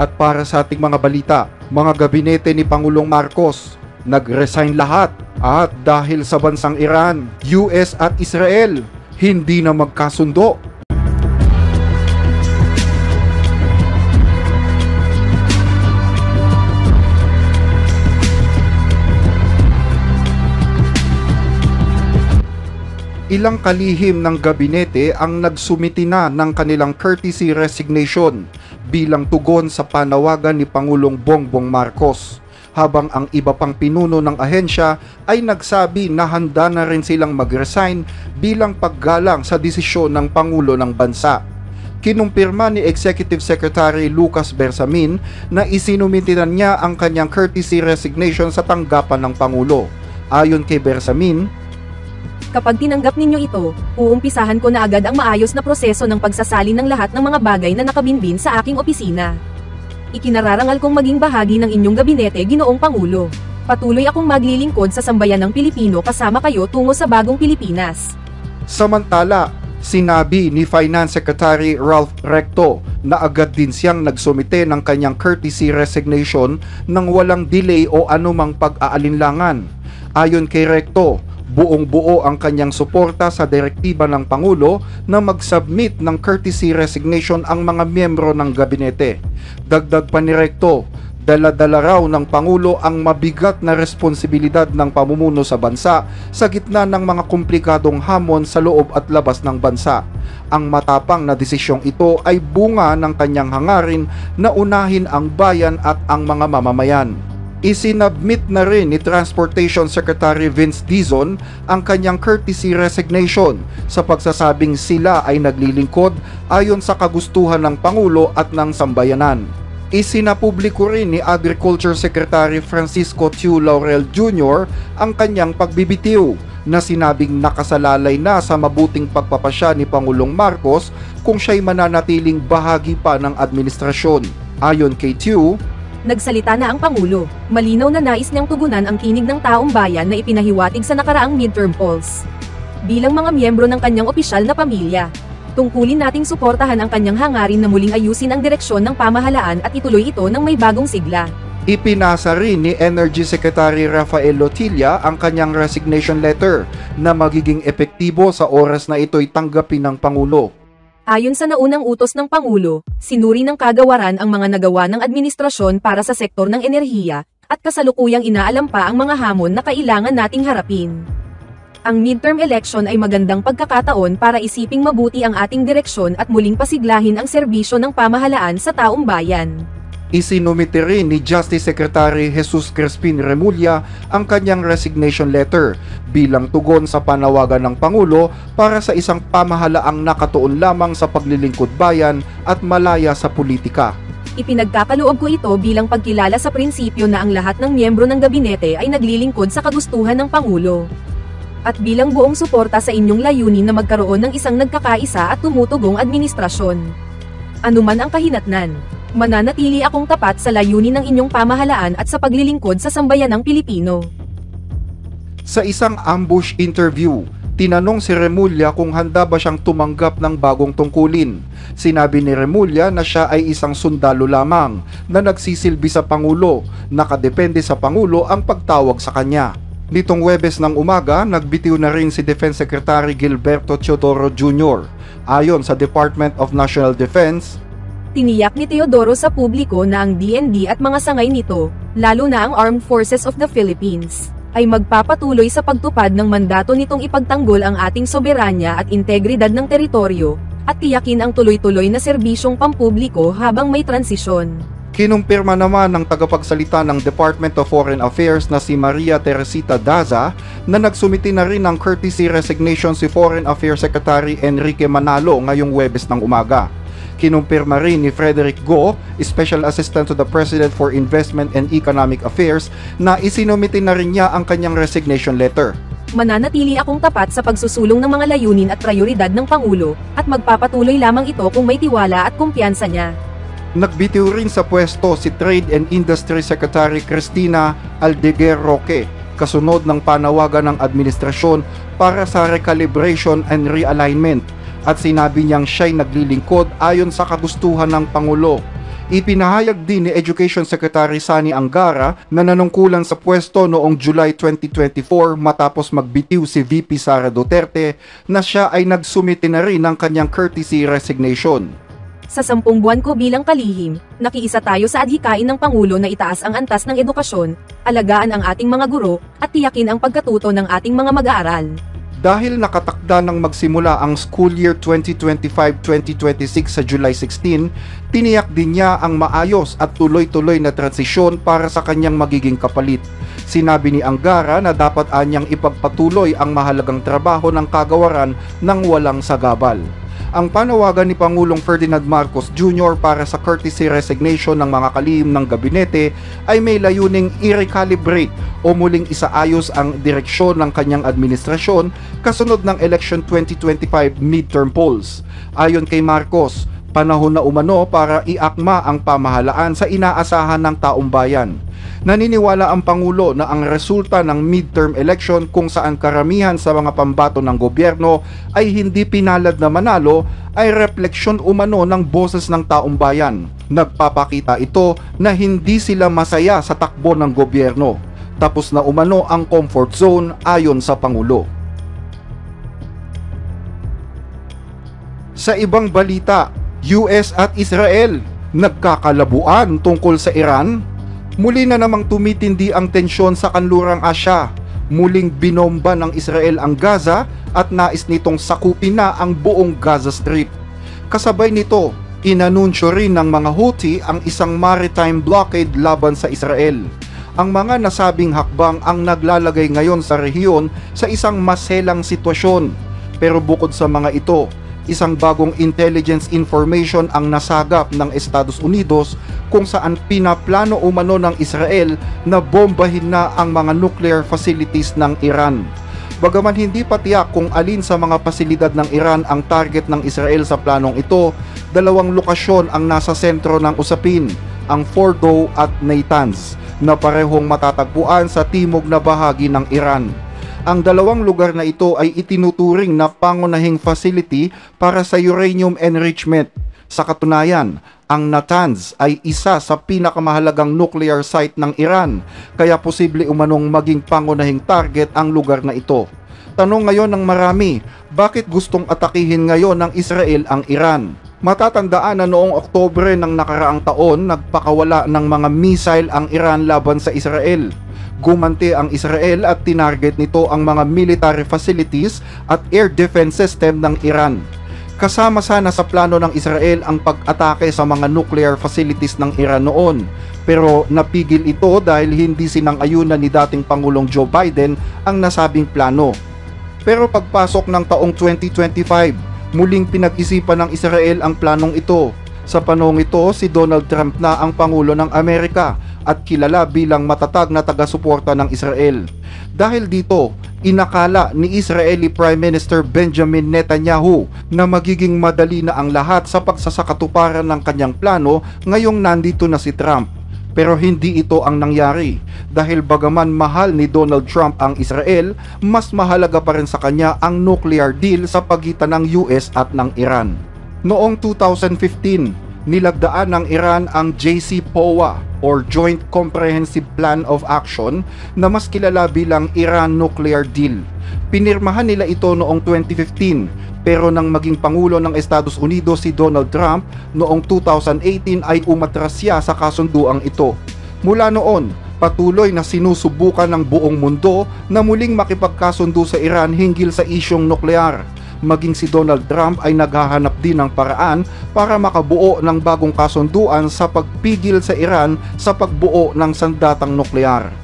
At para sa ating mga balita, mga gabinete ni Pangulong Marcos, nag-resign lahat at dahil sa bansang Iran, US at Israel, hindi na magkasundo. Ilang kalihim ng gabinete ang nagsumiti na ng kanilang courtesy resignation bilang tugon sa panawagan ni Pangulong Bongbong Marcos, habang ang iba pang pinuno ng ahensya ay nagsabi na handa na rin silang mag-resign bilang paggalang sa desisyon ng Pangulo ng bansa. Kinumpirma ni Executive Secretary Lucas Bersamin na isinumitinan niya ang kanyang courtesy resignation sa tanggapan ng Pangulo. Ayon kay Bersamin, "Kapag tinanggap ninyo ito, uumpisahan ko na agad ang maayos na proseso ng pagsasalin ng lahat ng mga bagay na nakabinbin sa aking opisina. Ikinararangal kong maging bahagi ng inyong gabinete, Ginoong Pangulo. Patuloy akong maglilingkod sa sambayan ng Pilipino kasama kayo tungo sa bagong Pilipinas." Samantala, sinabi ni Finance Secretary Ralph Recto na agad din siyang nagsumite ng kanyang courtesy resignation nang walang delay o anumang pag-aalinlangan. Ayon kay Recto, buong-buo ang kanyang suporta sa direktiba ng Pangulo na mag-submit ng courtesy resignation ang mga miyembro ng gabinete. Dagdag pa ni Recto, dala-dala raw ng Pangulo ang mabigat na responsibilidad ng pamumuno sa bansa sa gitna ng mga komplikadong hamon sa loob at labas ng bansa. Ang matapang na desisyong ito ay bunga ng kanyang hangarin na unahin ang bayan at ang mga mamamayan. Isinabmit na rin ni Transportation Secretary Vince Dizon ang kanyang courtesy resignation sa pagsasabing sila ay naglilingkod ayon sa kagustuhan ng Pangulo at ng sambayanan. Isinapubliko rin ni Agriculture Secretary Francisco Tiu Laurel Jr. ang kanyang pagbibitiw na sinabing nakasalalay na sa mabuting pagpapasya ni Pangulong Marcos kung siya'y mananatiling bahagi pa ng administrasyon. Ayon kay Tiu, "Nagsalita na ang Pangulo. Malinaw na nais niyang tugunan ang tinig ng taong bayan na ipinahiwatig sa nakaraang midterm polls. Bilang mga miyembro ng kanyang opisyal na pamilya, tungkulin nating suportahan ang kanyang hangarin na muling ayusin ang direksyon ng pamahalaan at ituloy ito ng may bagong sigla." Ipinasa rin ni Energy Secretary Rafael Lotilla ang kanyang resignation letter na magiging epektibo sa oras na ito'y tanggapin ng Pangulo. Ayon sa naunang utos ng Pangulo, sinuri ng kagawaran ang mga nagawa ng administrasyon para sa sektor ng enerhiya, at kasalukuyang inaalam pa ang mga hamon na kailangan nating harapin. Ang midterm election ay magandang pagkakataon para isiping mabuti ang ating direksyon at muling pasiglahin ang serbisyo ng pamahalaan sa taong bayan. Isinumite rin ni Justice Secretary Jesus Crispin Remulla ang kanyang resignation letter bilang tugon sa panawagan ng Pangulo para sa isang pamahalaang nakatuon lamang sa paglilingkod bayan at malaya sa politika. "Ipinagkakaloob ko ito bilang pagkilala sa prinsipyo na ang lahat ng miyembro ng gabinete ay naglilingkod sa kagustuhan ng Pangulo. At bilang buong suporta sa inyong layunin na magkaroon ng isang nagkakaisa at tumutugong administrasyon. Anuman ang kahinatnan, mananatili akong tapat sa layunin ng inyong pamahalaan at sa paglilingkod sa sambayanang Pilipino." Sa isang ambush interview, tinanong si Remulla kung handa ba siyang tumanggap ng bagong tungkulin. Sinabi ni Remulla na siya ay isang sundalo lamang na nagsisilbi sa Pangulo, nakadepende sa Pangulo ang pagtawag sa kanya. Nitong Huwebes ng umaga, nagbitiw na rin si Defense Secretary Gilberto Teodoro Jr. Ayon sa Department of National Defense, tiniyak ni Teodoro sa publiko na ang DND at mga sangay nito, lalo na ang Armed Forces of the Philippines, ay magpapatuloy sa pagtupad ng mandato nitong ipagtanggol ang ating soberanya at integridad ng teritoryo, at tiyakin ang tuloy-tuloy na serbisyong pampubliko habang may transisyon. Kinumpirma naman ng tagapagsalita ng Department of Foreign Affairs na si Maria Teresita Daza na nagsumiti na rin ng courtesy resignation si Foreign Affairs Secretary Enrique Manalo ngayong Huwebes ng umaga. Kinumpirma rin ni Frederick Go, Special Assistant to the President for Investment and Economic Affairs, na isinumiti na rin niya ang kanyang resignation letter. "Mananatili akong tapat sa pagsusulong ng mga layunin at prioridad ng Pangulo, at magpapatuloy lamang ito kung may tiwala at kumpiyansa niya." Nagbitiw rin sa pwesto si Trade and Industry Secretary Cristina Aldeguer Roque, kasunod ng panawagan ng administrasyon para sa recalibration and realignment, at sinabi niyang siya'y naglilingkod ayon sa kagustuhan ng Pangulo. Ipinahayag din ni Education Secretary Sani Angara na nanungkulan sa pwesto noong July 2024 matapos magbitiw si VP Sara Duterte na siya ay nagsumite na rin ng kanyang courtesy resignation. Sa 10 buwan ko bilang kalihim, nakiisa tayo sa adhikain ng Pangulo na itaas ang antas ng edukasyon, alagaan ang ating mga guro, at tiyakin ang pagkatuto ng ating mga mag-aaral. Dahil nakatakda ng magsimula ang school year 2025-2026 sa July 16, tiniyak din niya ang maayos at tuloy-tuloy na transisyon para sa kanyang magiging kapalit. Sinabi ni Angara na dapat anyang ipagpatuloy ang mahalagang trabaho ng kagawaran ng walang sagabal. Ang panawagan ni Pangulong Ferdinand Marcos Jr. para sa courtesy resignation ng mga kalihim ng gabinete ay may layuning i-recalibrate o muling isaayos ang direksyon ng kanyang administrasyon kasunod ng election 2025 midterm polls. Ayon kay Marcos, panahon na umano para iakma ang pamahalaan sa inaasahan ng taong bayan. Naniniwala ang Pangulo na ang resulta ng midterm election kung saan karamihan sa mga pambato ng gobyerno ay hindi pinalad na manalo ay refleksyon umano ng boses ng taong bayan. Nagpapakita ito na hindi sila masaya sa takbo ng gobyerno. Tapos na umano ang comfort zone ayon sa Pangulo. Sa ibang balita, US at Israel nagkakalabuan tungkol sa Iran. Muli na namang tumitindi ang tensyon sa kanlurang Asya. Muling binomba ng Israel ang Gaza at nais nitong sakupin na ang buong Gaza Strip. Kasabay nito, inanunsyo rin ng mga Houthi ang isang maritime blockade laban sa Israel. Ang mga nasabing hakbang ang naglalagay ngayon sa rehiyon sa isang maselang sitwasyon. Pero bukod sa mga ito, isang bagong intelligence information ang nasagap ng Estados Unidos kung saan pinaplano umano ng Israel na bombahin na ang mga nuclear facilities ng Iran. Bagaman hindi pa tiyak kung alin sa mga pasilidad ng Iran ang target ng Israel sa planong ito, dalawang lokasyon ang nasa sentro ng usapin, ang Fordo at Natanz, na parehong matatagpuan sa timog na bahagi ng Iran. Ang dalawang lugar na ito ay itinuturing na pangunahing facility para sa uranium enrichment. Sa katunayan, ang Natanz ay isa sa pinakamahalagang nuclear site ng Iran, kaya posible umanong maging pangunahing target ang lugar na ito. Tanong ngayon ng marami, bakit gustong atakihin ngayon ng Israel ang Iran? Matatandaan na noong Oktubre ng nakaraang taon, nagpakawala ng mga missile ang Iran laban sa Israel. Gumanti ang Israel at tinarget nito ang mga military facilities at air defense system ng Iran. Kasama sana sa plano ng Israel ang pag-atake sa mga nuclear facilities ng Iran noon, pero napigil ito dahil hindi sinang-ayunan ni dating Pangulong Joe Biden ang nasabing plano. Pero pagpasok ng taong 2025, muling pinag-isipan ng Israel ang planong ito. Sa panahong ito, si Donald Trump na ang Pangulo ng Amerika at kilala bilang matatag na taga-suporta ng Israel. Dahil dito, inakala ni Israeli Prime Minister Benjamin Netanyahu na magiging madali na ang lahat sa pagsasakatuparan ng kanyang plano ngayong nandito na si Trump. Pero hindi ito ang nangyari dahil bagaman mahal ni Donald Trump ang Israel, mas mahalaga pa rin sa kanya ang nuclear deal sa pagitan ng US at ng Iran. Noong 2015, nilagdaan ng Iran ang JCPOA or Joint Comprehensive Plan of Action na mas kilala bilang Iran Nuclear Deal. Pinirmahan nila ito noong 2015 pero nang maging Pangulo ng Estados Unidos si Donald Trump noong 2018 ay umatras siya sa kasunduang ito. Mula noon, patuloy na sinusubukan ng buong mundo na muling makipagkasundo sa Iran hinggil sa isyong nuklear. Maging si Donald Trump ay naghahanap din ng paraan para makabuo ng bagong kasunduan sa pagpigil sa Iran sa pagbuo ng sandatang nuklear.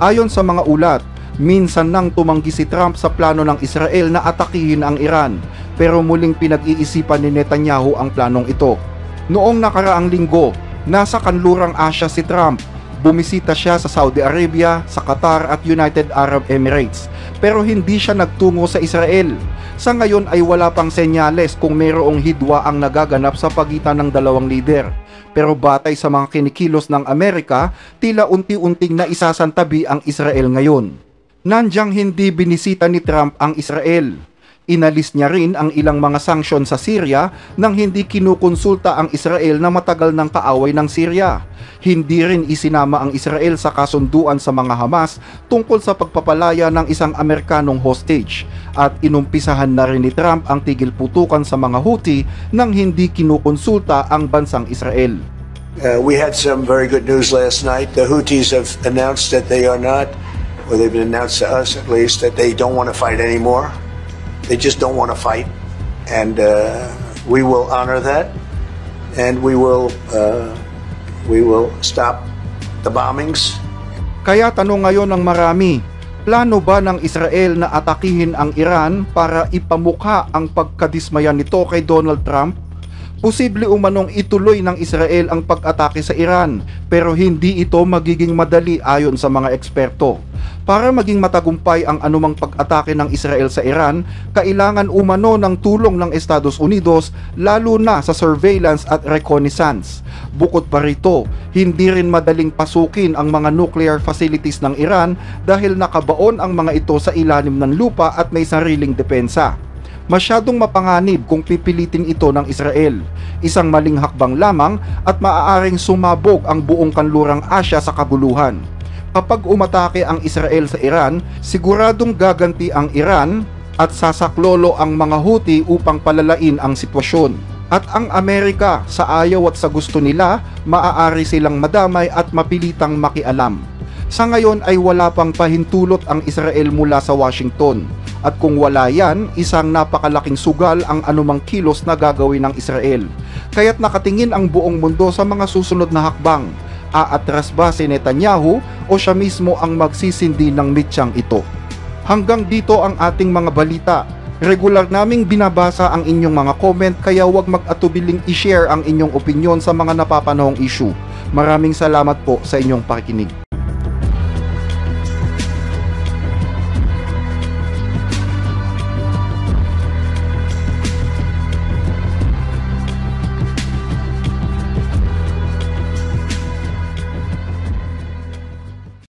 Ayon sa mga ulat, minsan nang tumanggi si Trump sa plano ng Israel na atakihin ang Iran, pero muling pinag-iisipan ni Netanyahu ang planong ito. Noong nakaraang linggo, nasa kanlurang Asya si Trump. Bumisita siya sa Saudi Arabia, sa Qatar at United Arab Emirates, pero hindi siya nagtungo sa Israel. Sa ngayon ay wala pang senyales kung mayroong hidwa ang nagaganap sa pagitan ng dalawang lider. Pero batay sa mga kinikilos ng Amerika, tila unti-unting na isasantabi ang Israel ngayon. Nandyang hindi binisita ni Trump ang Israel. Inalis niya rin ang ilang mga sanksyon sa Syria nang hindi kinukonsulta ang Israel na matagal ng kaaway ng Syria. Hindi rin isinama ang Israel sa kasunduan sa mga Hamas tungkol sa pagpapalaya ng isang Amerikanong hostage. At inumpisahan na rin ni Trump ang tigil putukan sa mga Houthi nang hindi kinukonsulta ang bansang Israel. We had some very good news last night. The Houthis have announced that they are not, or they've been announced to us at least, that they don't want to fight anymore. They just don't want to fight, and we will honor that, and we will stop the bombings. Kaya tanong ngayon ng marami, plano ba ng Israel na atakihin ang Iran para ipamukha ang pagkadismaya nito kay Donald Trump? Posible umanong ituloy ng Israel ang pag-atake sa Iran, pero hindi ito magiging madali ayon sa mga eksperto. Para maging matagumpay ang anumang pag-atake ng Israel sa Iran, kailangan umano ng tulong ng Estados Unidos, lalo na sa surveillance at reconnaissance. Bukod pa rito, hindi rin madaling pasukin ang mga nuclear facilities ng Iran dahil nakabaon ang mga ito sa ilalim ng lupa at may sariling depensa. Masyadong mapanganib kung pipilitin ito ng Israel. Isang maling hakbang lamang at maaaring sumabog ang buong kanlurang Asya sa kaguluhan. Kapag umatake ang Israel sa Iran, siguradong gaganti ang Iran at sasaklolo ang mga Houthi upang palalain ang sitwasyon. At ang Amerika, sa ayaw at sa gusto nila, maaari silang madamay at mapilitang makialam. Sa ngayon ay wala pang pahintulot ang Israel mula sa Washington. At kung wala yan, isang napakalaking sugal ang anumang kilos na gagawin ng Israel. Kaya't nakatingin ang buong mundo sa mga susunod na hakbang. Aatras ba si Netanyahu o siya mismo ang magsisindi ng mitsyang ito? Hanggang dito ang ating mga balita. Regular naming binabasa ang inyong mga comment, kaya huwag mag-atubiling i-share ang inyong opinyon sa mga napapanahong issue. Maraming salamat po sa inyong pakikinig.